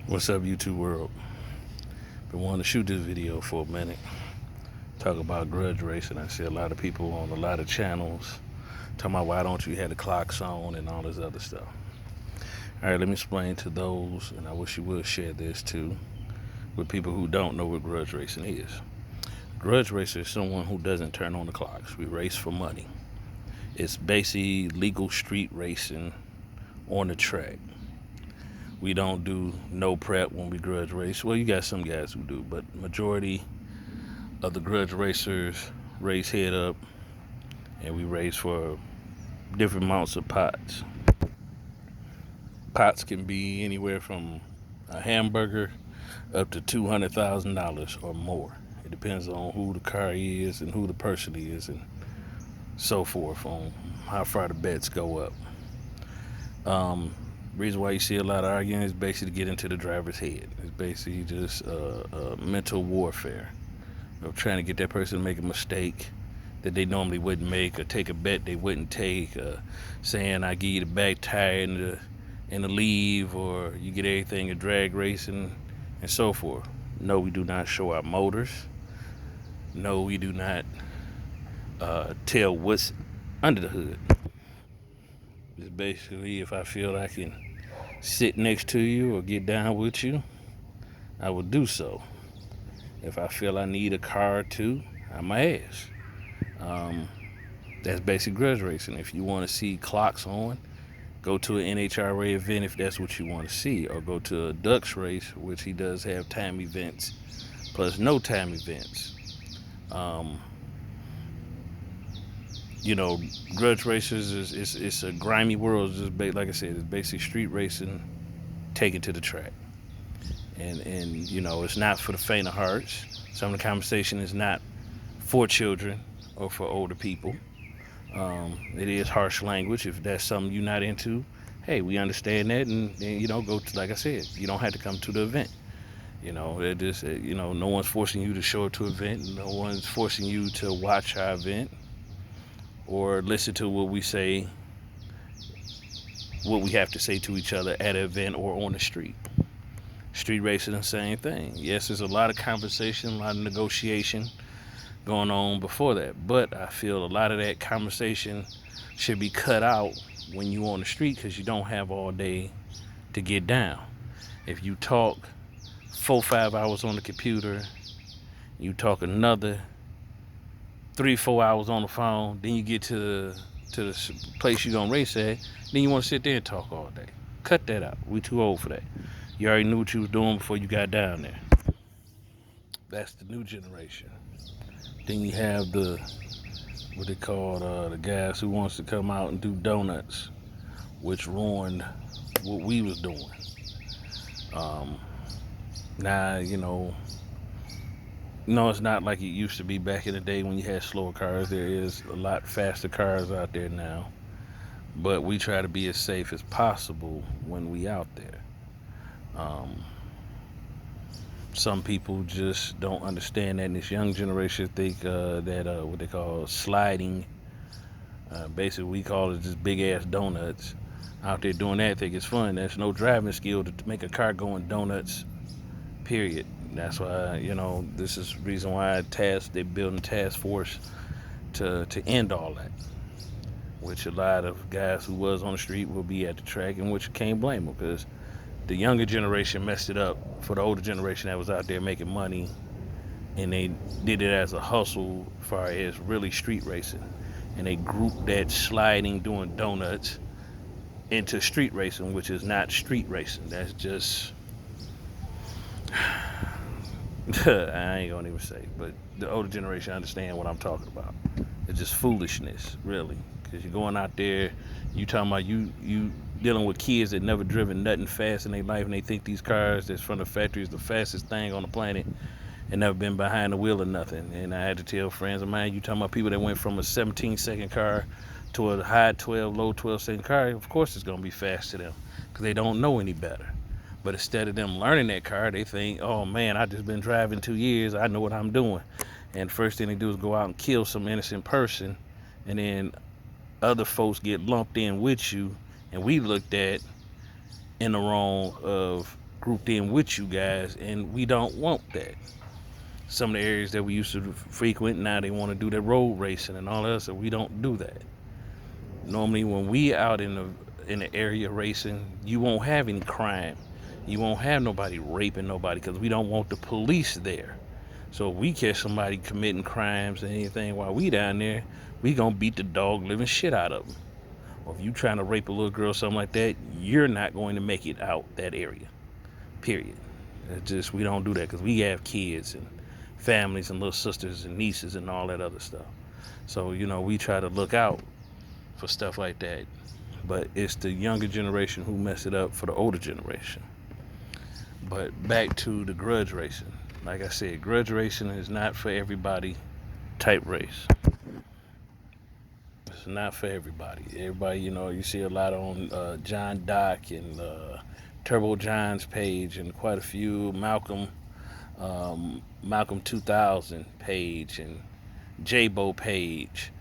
What's up, YouTube world? Been wanting to shoot this video for a minute. Talk about grudge racing. I see a lot of people on a lot of channels talking about why don't you have the clocks on and all this other stuff. All right, let me explain to those, and I wish you would share this too, with people who don't know what grudge racing is. Grudge racer is someone who doesn't turn on the clocks. We race for money. It's basically legal street racing on the track. We don't do no prep when we grudge race. Well, you got some guys who do, but majority of the grudge racers race head up, and we race for different amounts of pots. Pots can be anywhere from a hamburger up to $200,000 or more. It depends on who the car is and who the person is, and so forth on how far the bets go up. Reason why you see a lot of arguing is basically to get into the driver's head. It's basically just mental warfare. Trying to get that person to make a mistake that they normally wouldn't make, or take a bet they wouldn't take, saying I give you the back tire and the leave, or you get everything in drag racing and so forth. No, we do not show our motors. No, we do not tell what's under the hood. It's basically, if I feel I can sit next to you or get down with you, I will do so. If I feel I need a car or two, I'm my ass. That's basic grudge racing. If you want to see clocks on, go to an NHRA event if that's what you want to see, or go to a Ducks race, which he does have time events, plus no time events. Grudge racers it's a grimy world. It's just like I said, it's basically street racing taken to the track, and it's not for the faint of hearts. Some of the conversation is not for children or for older people. It is harsh language. If that's something you're not into, hey, we understand that, and go to, like I said, you don't have to come to the event. It just no one's forcing you to show up to an event. No one's forcing you to watch our event or listen to what we say, what we have to say to each other at an event or on the street. Street racing, the same thing. Yes, there's a lot of conversation, a lot of negotiation going on before that, but I feel a lot of that conversation should be cut out when you're on the street, because you don't have all day to get down. If you talk 4-5 hours on the computer, you talk another 3-4 hours on the phone, then you get to the place you're gonna race at, then you want to sit there and talk all day. Cut that out. We too old for that. You already knew what you was doing before you got down there. That's the new generation. Then you have what they call the guys who wants to come out and do donuts, which ruined what we was doing. Now, no, it's not like it used to be back in the day when you had slower cars. There is a lot faster cars out there now, but we try to be as safe as possible when we out there. Some people just don't understand that, and this young generation think that what they call sliding, basically we call it just big ass donuts, out there doing that, think it's fun. There's no driving skill to make a car go in donuts, period. That's why, this is the reason why they're building a task force to end all that, which a lot of guys who was on the street will be at the track, and which you can't blame them, because the younger generation messed it up for the older generation that was out there making money, and they did it as a hustle as far as really street racing, and they grouped that sliding, doing donuts, into street racing, which is not street racing. That's just I ain't gonna even say, but the older generation understand what I'm talking about. It's just foolishness, really, because you're going out there, you talking about you dealing with kids that never driven nothing fast in their life, and they think these cars that's from the factory is the fastest thing on the planet, and never been behind the wheel or nothing. And I had to tell friends of mine, you talking about people that went from a 17-second car to a high 12, low 12-second car, of course it's gonna be fast to them, because they don't know any better. But instead of them learning that car, they think, oh man, I just been driving 2 years, I know what I'm doing. And first thing they do is go out and kill some innocent person, and then other folks get lumped in with you, and we looked at in the wrong of grouped in with you guys, and we don't want that. Some of the areas that we used to frequent, now they want to do their road racing and all that, so we don't do that. Normally, when we out in the area racing, you won't have any crime. You won't have nobody raping nobody because we don't want the police there. So if we catch somebody committing crimes or anything while we down there, we gonna beat the dog living shit out of them. Or if you trying to rape a little girl or something like that, you're not going to make it out that area. Period. It's just we don't do that because we have kids and families and little sisters and nieces and all that other stuff. So we try to look out for stuff like that. But it's the younger generation who mess it up for the older generation. But back to the grudge racing. Like I said, grudge racing is not for everybody type race. It's not for everybody. Everybody, you see a lot on John Doc and Turbo John's page, and quite a few Malcolm 2000 page and J-Bo page.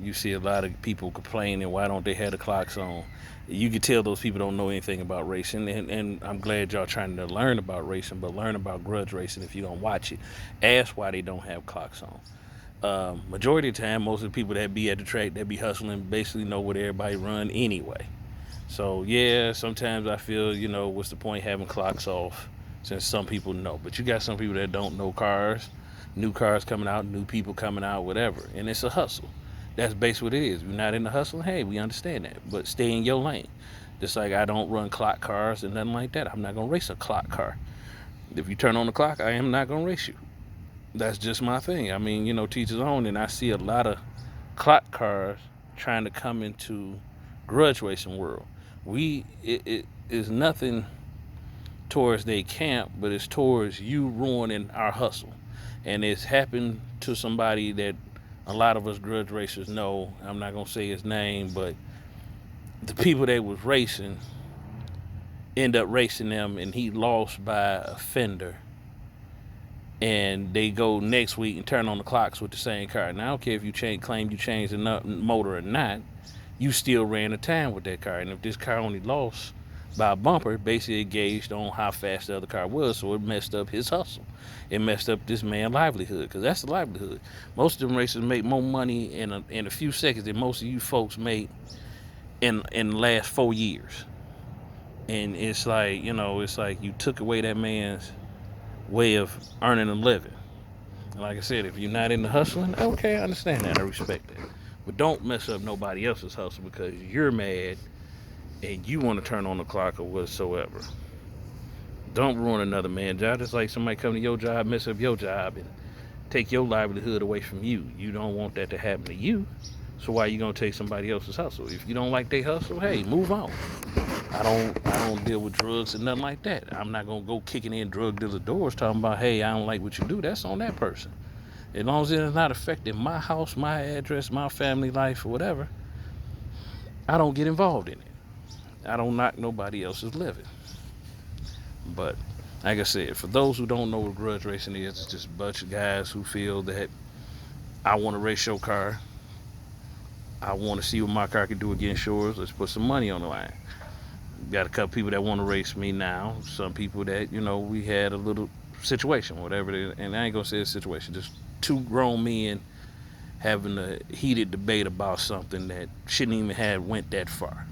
You see a lot of people complaining, why don't they have the clocks on? You can tell those people don't know anything about racing, and I'm glad y'all trying to learn about racing, but learn about grudge racing if you don't watch it. Ask why they don't have clocks on. Majority of the time, most of the people that be at the track, that be hustling, basically know what everybody run anyway. So yeah, sometimes I feel, what's the point having clocks off since some people know, but you got some people that don't know cars, new cars coming out, new people coming out, whatever, and it's a hustle. That's basically what it is. If you're not in the hustle, hey, we understand that, but stay in your lane. Just like I don't run clock cars and nothing like that. I'm not gonna race a clock car. If you turn on the clock, I am not gonna race you. That's just my thing. I mean, teach his own, and I see a lot of clock cars trying to come into grudge racing world. It is nothing towards their camp, but it's towards you ruining our hustle. And it's happened to somebody that a lot of us grudge racers know. I'm not gonna say his name, but the people that was racing end up racing them, and he lost by a fender. And they go next week and turn on the clocks with the same car. Now I don't care if you claim you changed the motor or not. You still ran a time with that car, and if this car only lost by a bumper, basically it gauged on how fast the other car was, so it messed up his hustle. It messed up this man's livelihood, because that's the livelihood. Most of them racers make more money in a few seconds than most of you folks make in the last 4 years. And it's like, you took away that man's way of earning a living. And like I said, if you're not in the hustling, okay, I understand that, I respect that. But don't mess up nobody else's hustle because you're mad and you want to turn on the clock or whatsoever. Don't ruin another man's job. It's like somebody come to your job, mess up your job, and take your livelihood away from you. You don't want that to happen to you. So why are you gonna take somebody else's hustle? If you don't like their hustle, hey, move on. I don't deal with drugs and nothing like that. I'm not gonna go kicking in drug dealer doors talking about, hey, I don't like what you do. That's on that person. As long as it's not affecting my house, my address, my family life, or whatever, I don't get involved in it. I don't knock nobody else's living. But like I said, for those who don't know what grudge racing is, it's just a bunch of guys who feel that I want to race your car. I want to see what my car can do against yours. Let's put some money on the line. Got a couple people that want to race me now. Some people that, we had a little situation, whatever it is. And I ain't going to say a situation. Just two grown men having a heated debate about something that shouldn't even have went that far.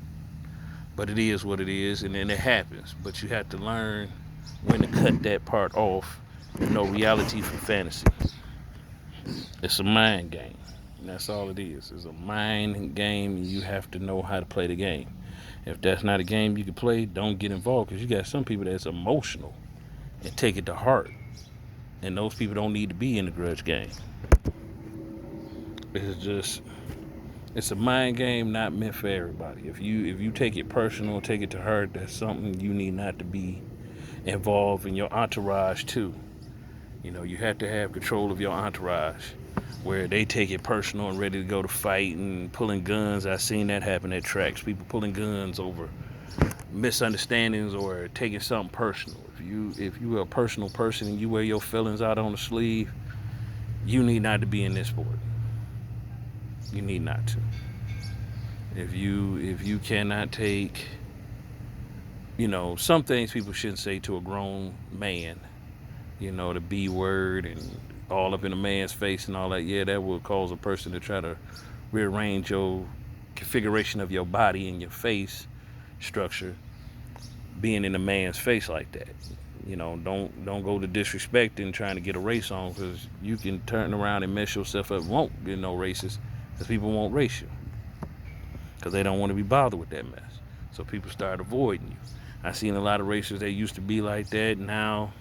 But it is what it is, and then it happens. But you have to learn when to cut that part off and know reality from fantasy. It's a mind game. And that's all it is. It's a mind game, and you have to know how to play the game. If that's not a game you can play, don't get involved, because you got some people that's emotional and take it to heart. And those people don't need to be in the grudge game. It's a mind game not meant for everybody. If you take it personal, take it to heart, that's something you need not to be involved in your entourage too. You have to have control of your entourage, where they take it personal and ready to go to fight and pulling guns. I've seen that happen at tracks. People pulling guns over misunderstandings or taking something personal. If you are a personal person and you wear your feelings out on the sleeve, you need not to be in this sport. You need not to. If you cannot take Some things people shouldn't say to a grown man. The B word and all up in a man's face and all that. Yeah, that will cause a person to try to rearrange your configuration of your body and your face structure being in a man's face like that. Don't go to disrespecting trying to get a race on, because you can turn around and mess yourself up. Won't get no races because people won't race you because they don't want to be bothered with that mess. So people start avoiding you. I seen a lot of racers that used to be like that. Now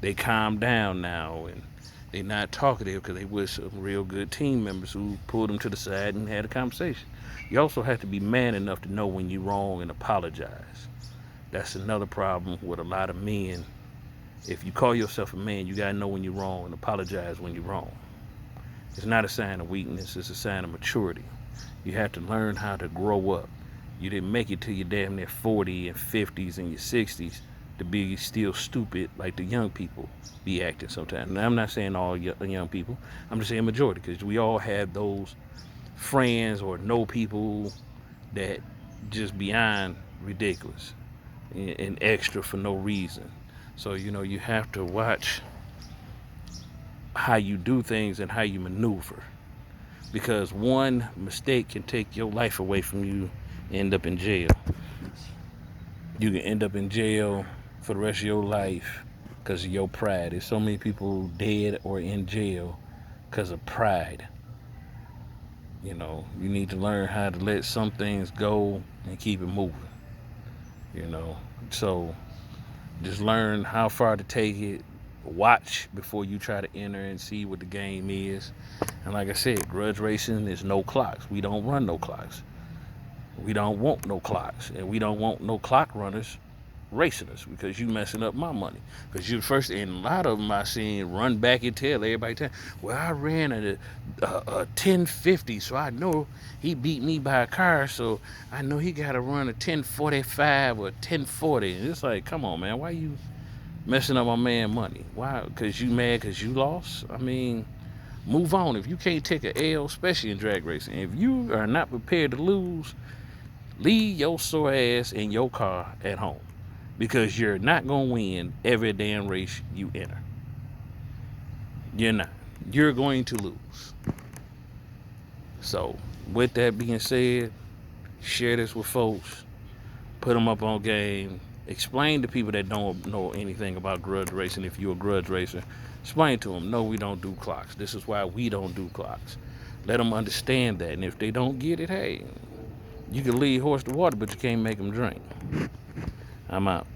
they calm down now and they not talkative because they with some real good team members who pulled them to the side and had a conversation. You also have to be man enough to know when you're wrong and apologize. That's another problem with a lot of men. If you call yourself a man, you gotta know when you're wrong and apologize when you're wrong. It's not a sign of weakness, it's a sign of maturity. You have to learn how to grow up. You didn't make it till you're damn near 40 and 50s and your 60s to be still stupid like the young people be acting sometimes. Now, I'm not saying all young people, I'm just saying majority, because we all have those friends or know people that just beyond ridiculous and extra for no reason. So, you have to watch how you do things and how you maneuver, because one mistake can take your life away from you, end up in jail. You can end up in jail for the rest of your life because of your pride. There's so many people dead or in jail because of pride. You need to learn how to let some things go and keep it moving. you know. So just learn how far to take it. Watch before you try to enter and see what the game is. And like I said, grudge racing is no clocks. We don't run no clocks. We don't want no clocks. And we don't want no clock runners racing us because you messing up my money. Because you first, and a lot of them I seen run back and tell everybody, well, I ran a 1050, so I know he beat me by a car, so I know he got to run a 1045 or 1040. And it's like, come on, man, why you messing up my man money? Why? Because you mad because you lost? I mean, move on. If you can't take an L, especially in drag racing, if you are not prepared to lose, leave your sore ass in your car at home, because you're not going to win every damn race you enter. You're not. You're going to lose. So, with that being said, share this with folks, put them up on game, explain to people that don't know anything about grudge racing. If you're a grudge racer, explain to them, no, we don't do clocks. This is why we don't do clocks. Let them understand that. And if they don't get it, hey, you can lead horse to water, but you can't make them drink. I'm out.